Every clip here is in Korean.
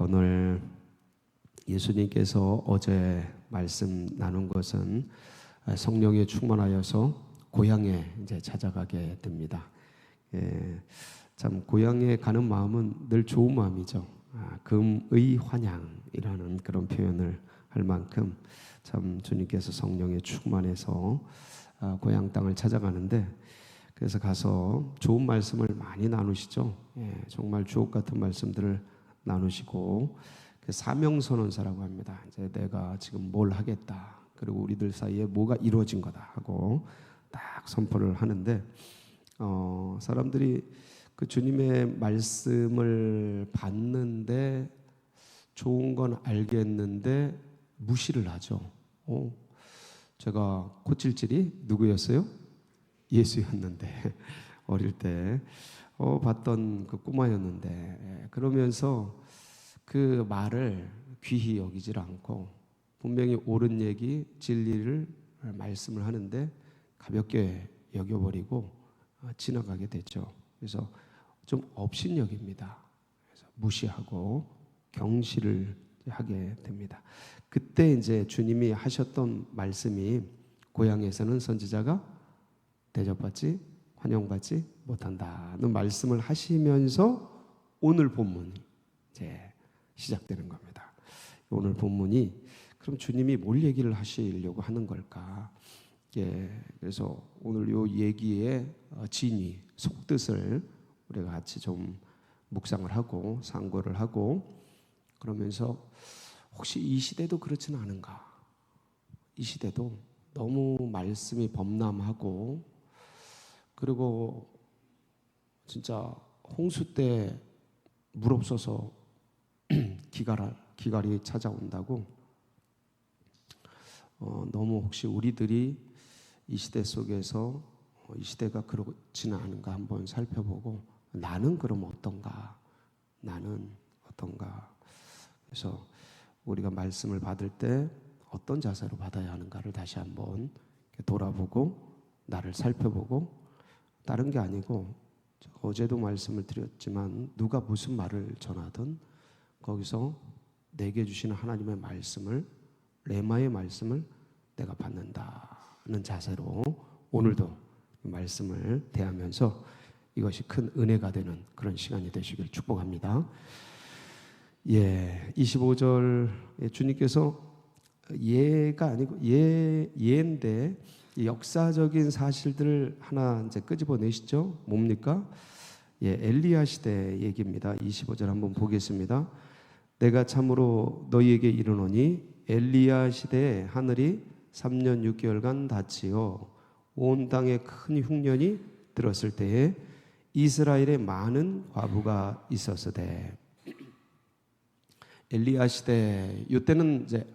오늘 예수님께서 어제 말씀 나눈 것은 성령에 충만하여서 고향에 이제 찾아가게 됩니다. 참 고향에 가는 마음은 늘 좋은 마음이죠. 금의 환향이라는 그런 표현을 할 만큼 참 주님께서 성령에 충만해서 고향 땅을 찾아가는데, 그래서 가서 좋은 말씀을 많이 나누시죠. 정말 주옥 같은 말씀들을 나누시고, 사명선언서라고 합니다. 이제 내가 지금 뭘 하겠다, 그리고 우리들 사이에 뭐가 이루어진 거다 하고 딱 선포를 하는데, 사람들이 그 주님의 말씀을 받는데 좋은 건 알겠는데 무시를 하죠. 제가 코찔찔이 누구였어요? 예수였는데 어릴 때 봤던 그 꼬마였는데, 그러면서 그 말을 귀히 여기질 않고 분명히 옳은 얘기, 진리를 말씀을 하는데 가볍게 여겨버리고 지나가게 되죠. 그래서 좀 업신여깁니다. 그래서 무시하고 경시를 하게 됩니다. 그때 이제 주님이 하셨던 말씀이 고향에서는 선지자가 대접받지 환영받지 못한다는 말씀을 하시면서 오늘 본문이 이제 시작되는 겁니다. 오늘 본문이 그럼 주님이 뭘 얘기를 하시려고 하는 걸까? 그래서 오늘 요 얘기의 진위, 속뜻을 우리가 같이 좀 묵상을 하고 상고를 하고, 그러면서 혹시 이 시대도 그렇지는 않은가? 이 시대도 너무 말씀이 범람하고, 그리고 진짜 홍수 때 물 없어서 기갈이 찾아온다고, 너무 혹시 우리들이 이 시대 속에서 이 시대가 그렇지는 않은가 한번 살펴보고, 나는 그럼 어떤가? 나는 어떤가? 그래서 우리가 말씀을 받을 때 어떤 자세로 받아야 하는가를 다시 한번 돌아보고 나를 살펴보고, 다른 게 아니고 어제도 말씀을 드렸지만 누가 무슨 말을 전하든 거기서 내게 주시는 하나님의 말씀을, 레마의 말씀을 내가 받는다는 자세로 오늘도 말씀을 대하면서 이것이 큰 은혜가 되는 그런 시간이 되시길 축복합니다. 25절에 주님께서 예가 아니고 예인데 역사적인 사실들을 하나 이제 끄집어내시죠. 뭡니까? 엘리야 시대 얘기입니다. 25절 한번 보겠습니다. 내가 참으로 너희에게 이르노니 엘리야 시대에 하늘이 3년 6개월간 닫히어 온 땅에 큰 흉년이 들었을 때에 이스라엘에 많은 과부가 있었으되. 엘리야 시대, 이때는 이제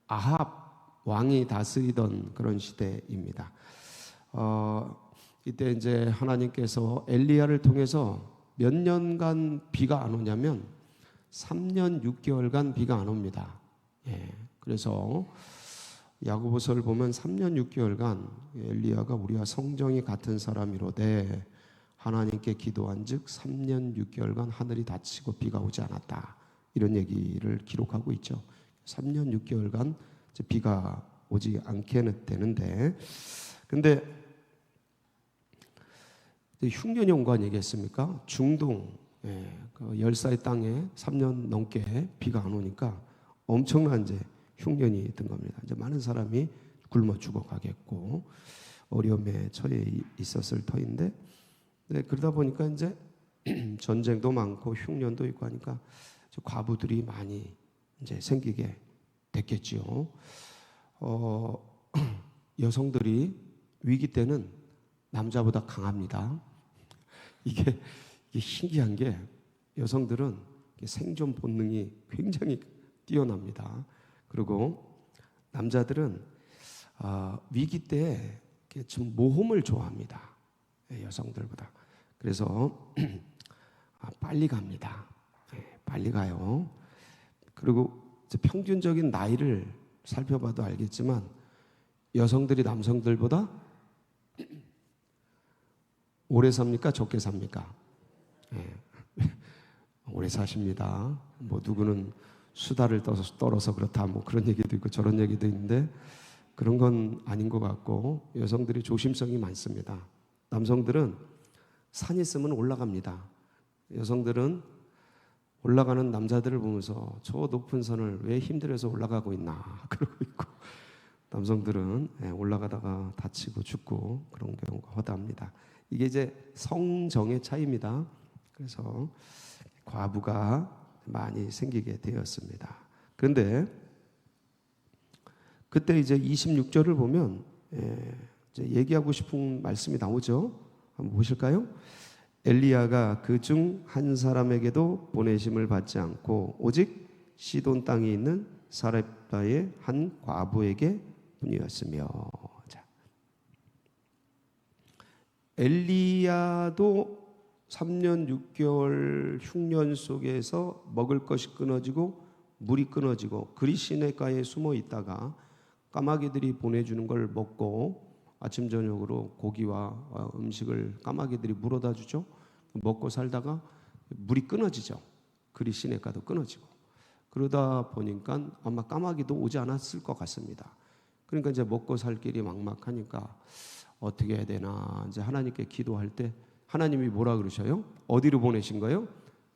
아합 왕이 다스리던 그런 시대입니다. 이때 이제 하나님께서 엘리야를 통해서 몇 년간 비가 안 오냐면 3년 6개월간 비가 안 옵니다. 그래서 야고보서를 보면 3년 6개월간 엘리야가 우리와 성정이 같은 사람이로되 하나님께 기도한즉 3년 6개월간 하늘이 닫히고 비가 오지 않았다, 이런 얘기를 기록하고 있죠. 3년 6개월간 비가 오지 않게 되는데, 근데 흉년이 온 거 아니겠습니까? 중동, 그 열사의 땅에 3년 넘게 비가 안 오니까 엄청난 이제 흉년이 든 겁니다. 이제 많은 사람이 굶어 죽어가겠고 어려움에 처해 있었을 터인데, 그러다 보니까 이제 전쟁도 많고 흉년도 있고 하니까 과부들이 많이 이제 생기게 됐겠지요. 여성들이 위기 때는 남자보다 강합니다. 이게 신기한 게 여성들은 생존 본능이 굉장히 뛰어납니다. 그리고 남자들은 위기 때 좀 모험을 좋아합니다. 여성들보다. 그래서 빨리 갑니다. 빨리 가요. 그리고 평균적인 나이를 살펴봐도 알겠지만 여성들이 남성들보다 오래 삽니까? 적게 삽니까? 오래 사십니다. 뭐 누구는 수다를 떨어서 그렇다 뭐 그런 얘기도 있고 저런 얘기도 있는데 그런 건 아닌 것 같고, 여성들이 조심성이 많습니다. 남성들은 산 있으면 올라갑니다. 여성들은 올라가는 남자들을 보면서 저 높은 산을 왜 힘들어서 올라가고 있나 그러고 있고, 남성들은 올라가다가 다치고 죽고 그런 경우가 허다합니다. 이게 이제 성정의 차이입니다. 그래서 과부가 많이 생기게 되었습니다. 그런데 그때 이제 26절을 보면 이제 얘기하고 싶은 말씀이 나오죠. 한번 보실까요? 엘리야가 그 중 한 사람에게도 보내심을 받지 않고 오직 시돈 땅에 있는 사렙다의 한 과부에게 뿐이었으며. 자, 엘리야도 3년 6개월 흉년 속에서 먹을 것이 끊어지고 물이 끊어지고 그리 시내가에 숨어 있다가 까마귀들이 보내주는 걸 먹고 아침 저녁으로 고기와 음식을 까마귀들이 물어다 주죠. 먹고 살다가 물이 끊어지죠. 그리 시내가도 끊어지고, 그러다 보니까 아마 까마귀도 오지 않았을 것 같습니다. 그러니까 이제 먹고 살 길이 막막하니까 어떻게 해야 되나 이제 하나님께 기도할 때 하나님이 뭐라 그러셔요? 어디로 보내신 거예요?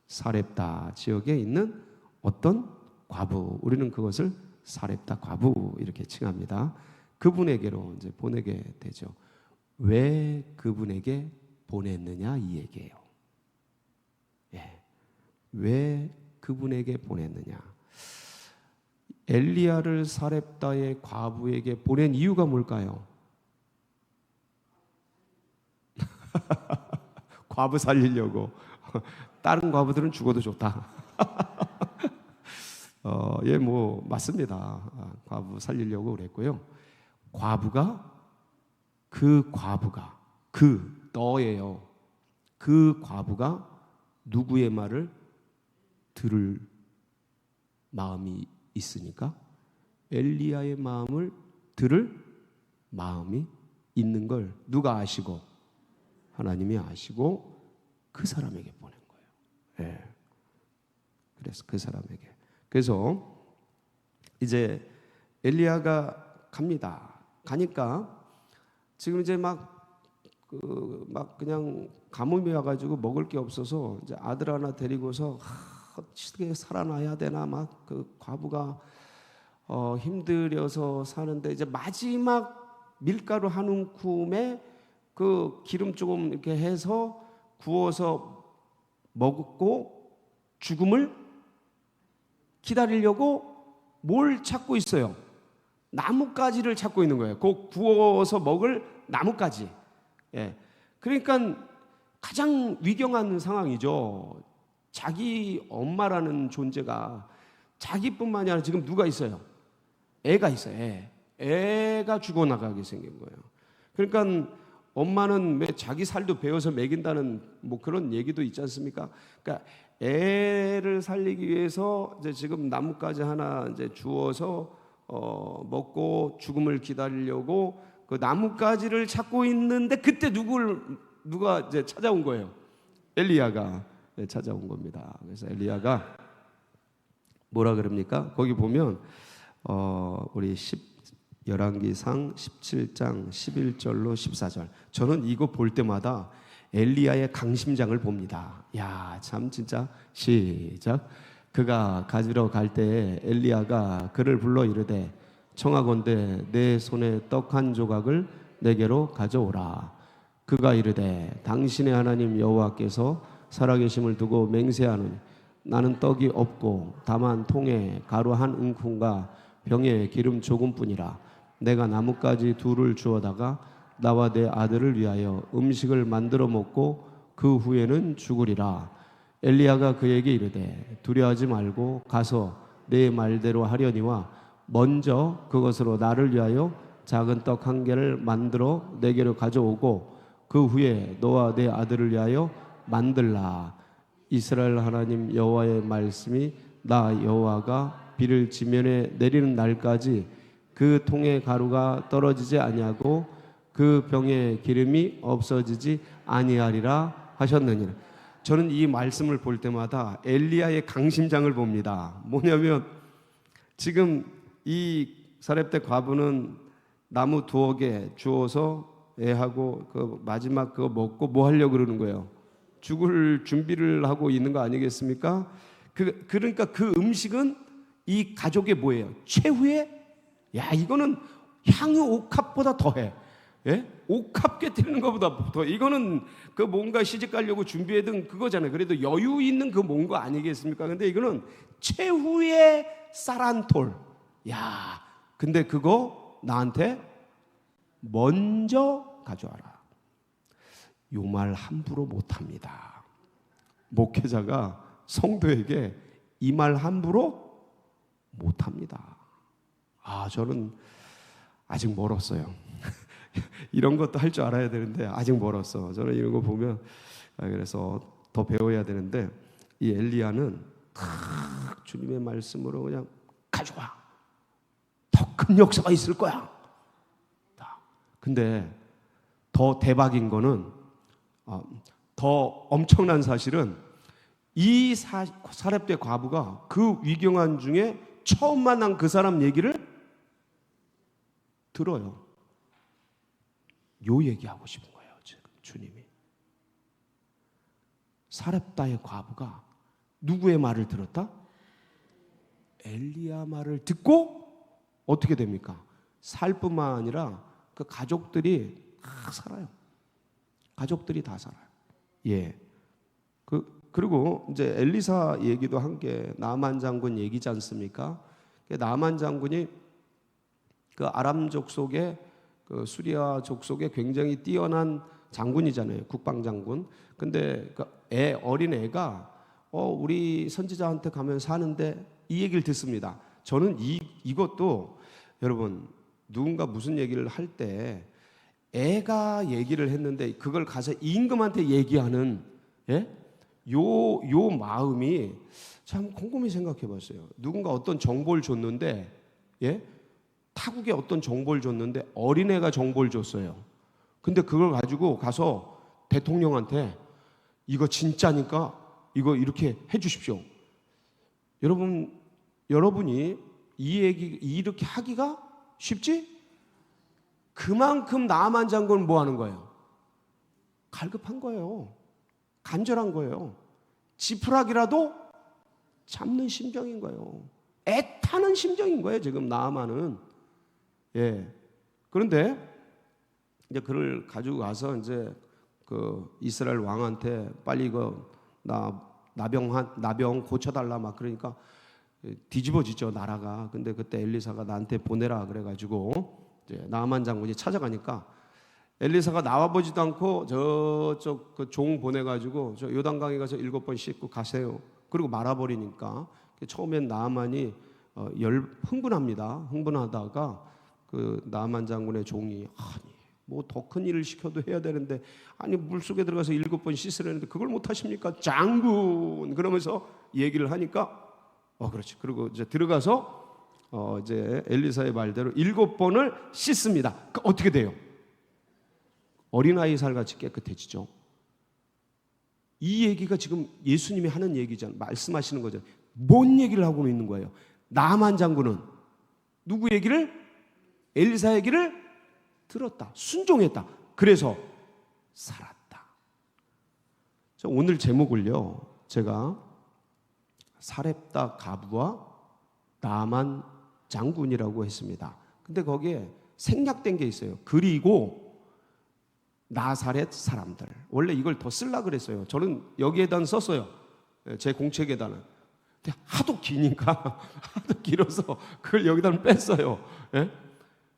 사렙다 지역에 있는 어떤 과부, 우리는 그것을 사렙다 과부 이렇게 칭합니다. 그분에게로 이제 보내게 되죠. 왜 그분에게 보냈느냐 이 얘기예요. 왜 그분에게 보냈느냐? 엘리야를 사렙다의 과부에게 보낸 이유가 뭘까요? 과부 살리려고. 다른 과부들은 죽어도 좋다. 예, 뭐 맞습니다. 과부 살리려고 그랬고요. 그 너예요. 그 과부가 누구의 말을 들을 마음이 있으니까? 엘리야의 마음을 들을 마음이 있는 걸 누가 아시고? 하나님이 아시고 그 사람에게 보낸 거예요. 예. 그래서 그 사람에게. 그래서 이제 엘리야가 갑니다. 가니까 지금 이제 막 그냥 가뭄이 와가지고 먹을 게 없어서 이제 아들 하나 데리고서 어떻게 살아나야 되나 막 그 과부가 힘들어서 사는데 이제 마지막 밀가루 한 움큼에 그 기름 조금 이렇게 해서 구워서 먹고 죽음을 기다리려고 뭘 찾고 있어요? 나뭇가지를 찾고 있는 거예요. 그 구워서 먹을 나뭇가지. 예. 그러니까 가장 위경한 상황이죠. 자기 엄마라는 존재가 자기뿐만이 아니라 지금 누가 있어요? 애가 있어요. 애가 죽어나가게 생긴 거예요. 그러니까 엄마는 왜 자기 살도 베어서 먹인다는 뭐 그런 얘기도 있지 않습니까? 그러니까 애를 살리기 위해서 이제 지금 나뭇가지 하나 이제 주워서 먹고 죽음을 기다리려고 그 나뭇가지를 찾고 있는데 그때 누가 이제 찾아온 거예요? 엘리야가 찾아온 겁니다. 그래서 엘리야가 뭐라 그럽니까? 거기 보면 우리 열왕기상 17장 11절로 14절. 저는 이거 볼 때마다 엘리야의 강심장을 봅니다. 야, 참 진짜. 시작. 그가 가지러 갈 때에 엘리야가 그를 불러 이르되 청하건대 내 손에 떡 한 조각을 내게로 가져오라. 그가 이르되 당신의 하나님 여호와께서 살아계심을 두고 맹세하노니 나는 떡이 없고 다만 통에 가루 한 움큼과 병에 기름 조금뿐이라. 내가 나뭇가지 둘을 주워다가 나와 내 아들을 위하여 음식을 만들어 먹고 그 후에는 죽으리라. 엘리야가 그에게 이르되 두려워하지 말고 가서 내 말대로 하려니와 먼저 그것으로 나를 위하여 작은 떡 한 개를 만들어 내게로 가져오고 그 후에 너와 내 아들을 위하여 만들라. 이스라엘 하나님 여호와의 말씀이 나 여호와가 비를 지면에 내리는 날까지 그 통의 가루가 떨어지지 아니하고 그 병의 기름이 없어지지 아니하리라 하셨느니라. 저는 이 말씀을 볼 때마다 엘리야의 강심장을 봅니다. 뭐냐면 지금 이 사렙대 과부는 나무 2개 주워서 애하고 그 마지막 그거 먹고 뭐 하려고 그러는 거예요? 죽을 준비를 하고 있는 거 아니겠습니까? 그러니까 그 음식은 이 가족의 뭐예요? 최후의, 야, 이거는 향유 옥합보다 더해. 예? 옥합 깨뜨리는 것보다 더. 이거는 그 뭔가 시집 가려고 준비해둔 그거잖아요. 그래도 여유 있는 그 뭔 거 아니겠습니까? 근데 이거는 최후의 쌀한톨. 야, 근데 그거 나한테 먼저 가져와라. 요 말 함부로 못합니다. 목회자가 성도에게 이 말 함부로 못합니다. 저는 아직 멀었어요. 이런 것도 할 줄 알아야 되는데 아직 멀었어. 저는 이런 거 보면 그래서 더 배워야 되는데, 이 엘리야는 주님의 말씀으로 그냥 가져와. 더 큰 역사가 있을 거야. 근데 더 대박인 거는, 더 엄청난 사실은 이 사렙대 과부가 그 위경한 중에 처음 만난 그 사람 얘기를 들어요. 요 얘기하고 싶은 거예요, 지금 주님이. 사렙다의 과부가 누구의 말을 들었다? 엘리야 말을 듣고 어떻게 됩니까? 살 뿐만 아니라 그 가족들이 다 살아요. 가족들이 다 살아요. 예. 그리고 이제 엘리사 얘기도 한 게 나만 장군 얘기지 않습니까? 나만 장군이 그 아람족 속에, 그 수리아족 속에 굉장히 뛰어난 장군이잖아요. 국방장군. 근데 그 어린 애가 우리 선지자한테 가면 사는데 이 얘기를 듣습니다. 저는 이것도 여러분, 누군가 무슨 얘기를 할 때 애가 얘기를 했는데 그걸 가서 임금한테 얘기하는, 예? 요 마음이 참 곰곰이 생각해 봤어요. 누군가 어떤 정보를 줬는데, 예? 타국에 어떤 정보를 줬는데 어린애가 정보를 줬어요. 근데 그걸 가지고 가서 대통령한테 이거 진짜니까 이거 이렇게 해 주십시오. 여러분이 이 얘기 이렇게 하기가 쉽지? 그만큼 나만 장군은 뭐 하는 거예요? 갈급한 거예요. 간절한 거예요. 지푸라기라도 잡는 심정인 거예요. 애타는 심정인 거예요, 지금 나만은. 예. 그런데 이제 그를 가지고 가서 이제 그 이스라엘 왕한테 빨리 이거 나병 고쳐달라 막 그러니까 뒤집어지죠, 나라가. 근데 그때 엘리사가 나한테 보내라 그래가지고 이제 나만 장군이 찾아가니까 엘리사가 나와보지도 않고 저쪽 그 종 보내가지고 저 요단강에 가서 7번 씻고 가세요. 그리고 말아버리니까 처음엔 나만이 흥분합니다. 흥분하다가 그 나만 장군의 종이 아니 뭐 더 큰 일을 시켜도 해야 되는데 아니 물속에 들어가서 7번 씻으려는데 그걸 못 하십니까? 장군! 그러면서 얘기를 하니까 그렇지. 그리고 이제 들어가서 이제 엘리사의 말대로 7번을 씻습니다. 그러니까 어떻게 돼요? 어린아이 살같이 깨끗해지죠. 이 얘기가 지금 예수님이 하는 얘기잖아요. 말씀하시는 거죠. 뭔 얘기를 하고 있는 거예요? 나만 장군은 누구 얘기를? 엘리사 얘기를 들었다. 순종했다. 그래서 살았다. 오늘 제목을요, 제가 사렙다 과부와 나만 장군이라고 했습니다. 근데 거기에 생략된 게 있어요. 그리고 나사렛 사람들. 원래 이걸 더 쓰려고 그랬어요. 저는 여기에다 썼어요. 제 공책에다는. 근데 하도 기니까 하도 길어서 그걸 여기다 뺐어요. 예?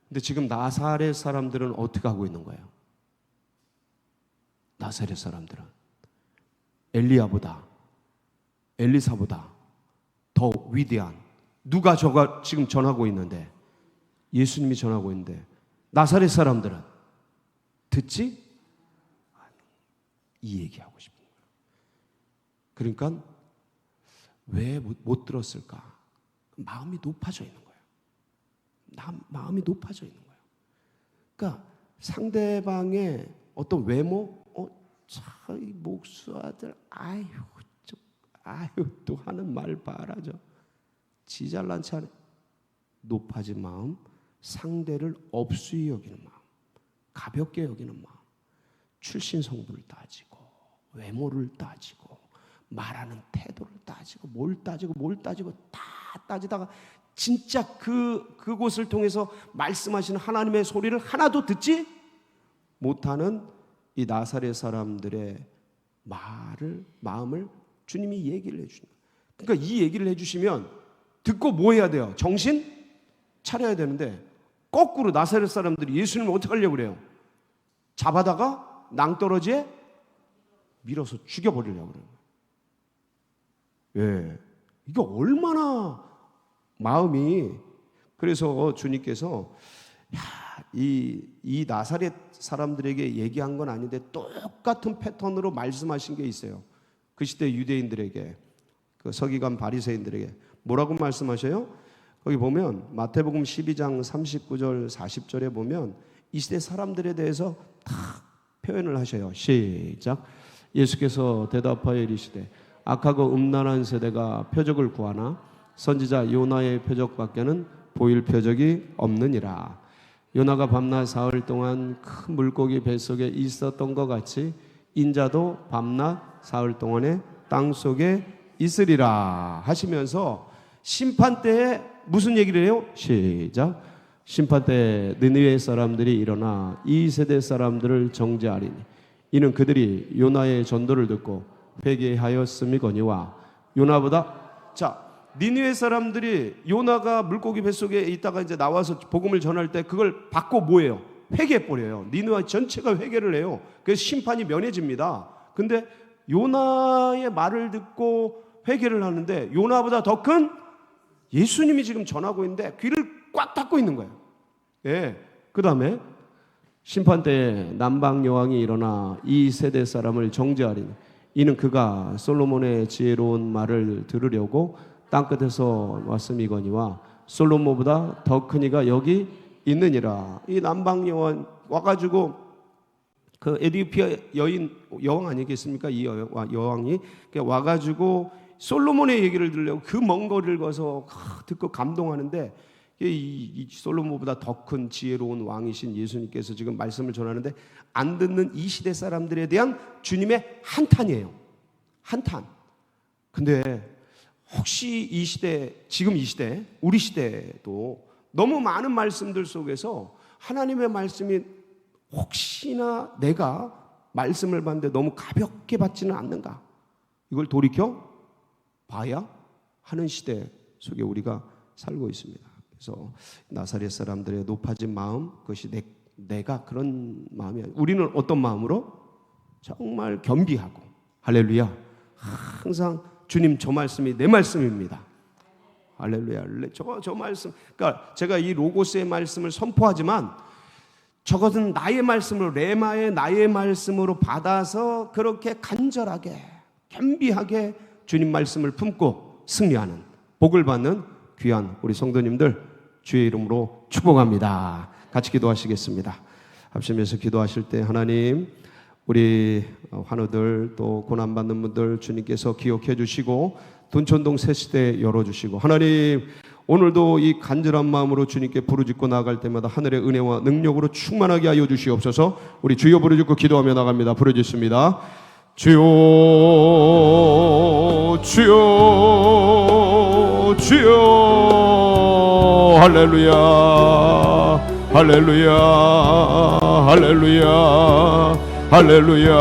근데 지금 나사렛 사람들은 어떻게 하고 있는 거예요? 나사렛 사람들은 엘리사보다 더 위대한, 누가 저가 지금 전하고 있는데, 예수님이 전하고 있는데 나사렛 사람들은 듣지? 이 얘기하고 싶은 거예요. 그러니까 왜 못 들었을까? 마음이 높아져 있는 거예요. 마음이 높아져 있는 거예요. 그러니까 상대방의 어떤 외모, 저희 목수아들 아유 또 하는 말 봐라. 저 지 잘난 체 하네. 높아진 마음, 상대를 업수히 여기는 마음, 가볍게 여기는 마음, 출신 성분을 따지고 외모를 따지고 말하는 태도를 따지고 뭘 따지고 다 따지다가 진짜 그곳을 통해서 말씀하시는 하나님의 소리를 하나도 듣지 못하는 이 나사렛 사람들의 마음을 주님이 얘기를 해주시는 거예요. 그러니까 이 얘기를 해주시면 듣고 뭐 해야 돼요? 정신 차려야 되는데 거꾸로 나사렛 사람들이 예수님을 어떻게 하려고 그래요? 잡아다가 낭떠러지에 밀어서 죽여버리려고 그래요. 예, 이게 얼마나 마음이. 그래서 주님께서 이 나사렛 사람들에게 얘기한 건 아닌데 똑같은 패턴으로 말씀하신 게 있어요. 그 시대 유대인들에게, 그 서기관 바리새인들에게 뭐라고 말씀하셔요? 거기 보면 마태복음 12장 39절 40절에 보면 이 시대 사람들에 대해서 다 표현을 하셔요. 시작. 예수께서 대답하여 이르시되 악하고 음란한 세대가 표적을 구하나 선지자 요나의 표적밖에는 보일 표적이 없느니라. 요나가 밤낮 사흘 동안 큰 물고기 뱃속에 있었던 것 같이 인자도 밤낮 사흘 동안에 땅 속에 있으리라 하시면서 심판 때에 무슨 얘기를 해요? 시작. 심판 때에 느느웨 사람들이 일어나 이 세대 사람들을 정죄하리니 이는 그들이 요나의 전도를 듣고 회개하였음이거니와. 요나보다, 자, 니느웨 사람들이 요나가 물고기 뱃속에 있다가 이제 나와서 복음을 전할 때 그걸 받고 뭐예요? 회개해 버려요. 니느웨 전체가 회개를 해요. 그래서 심판이 면해집니다. 근데 요나의 말을 듣고 회개를 하는데 요나보다 더 큰 예수님이 지금 전하고 있는데 귀를 꽉 닫고 있는 거예요. 예. 그 다음에 심판 때에 남방 여왕이 일어나 이 세대 사람을 정죄하리니 이는 그가 솔로몬의 지혜로운 말을 들으려고 땅끝에서 왔음이거니와 솔로몬보다 더 큰 이가 여기 있느니라. 이 남방 여왕 와가지고 그 에디오피아 여왕 아니겠습니까? 이 여왕이 와가지고 솔로몬의 얘기를 들으려고 그 먼 거리를 가서 듣고 감동하는데 이 솔로몬보다 더 큰 지혜로운 왕이신 예수님께서 지금 말씀을 전하는데 안 듣는 이 시대 사람들에 대한 주님의 한탄이에요. 한탄. 근데 혹시 이 시대, 지금 이 시대, 우리 시대도 너무 많은 말씀들 속에서 하나님의 말씀이 혹시나 내가 말씀을 받는데 너무 가볍게 받지는 않는가? 이걸 돌이켜 봐야 하는 시대 속에 우리가 살고 있습니다. 그래서 나사렛 사람들의 높아진 마음, 그것이 내가 그런 마음이 아니라 우리는 어떤 마음으로? 정말 겸비하고, 할렐루야, 항상 주님 저 말씀이 내 말씀입니다. 할렐루야. 저 말씀, 그러니까 제가 이 로고스의 말씀을 선포하지만 저것은 나의 말씀으로, 레마의 나의 말씀으로 받아서 그렇게 간절하게 겸비하게 주님 말씀을 품고 승리하는, 복을 받는 귀한 우리 성도님들 주의 이름으로 축복합니다. 같이 기도하시겠습니다. 합심해서 기도하실 때 하나님, 우리 환우들 또 고난받는 분들 주님께서 기억해 주시고 돈천동 새시대 열어주시고, 하나님 오늘도 이 간절한 마음으로 주님께 부르짖고 나아갈 때마다 하늘의 은혜와 능력으로 충만하게 하여 주시옵소서. 우리 주여 부르짖고 기도하며 나갑니다. 부르짖습니다. 주여 주여 주여. 할렐루야 할렐루야 할렐루야 할렐루야.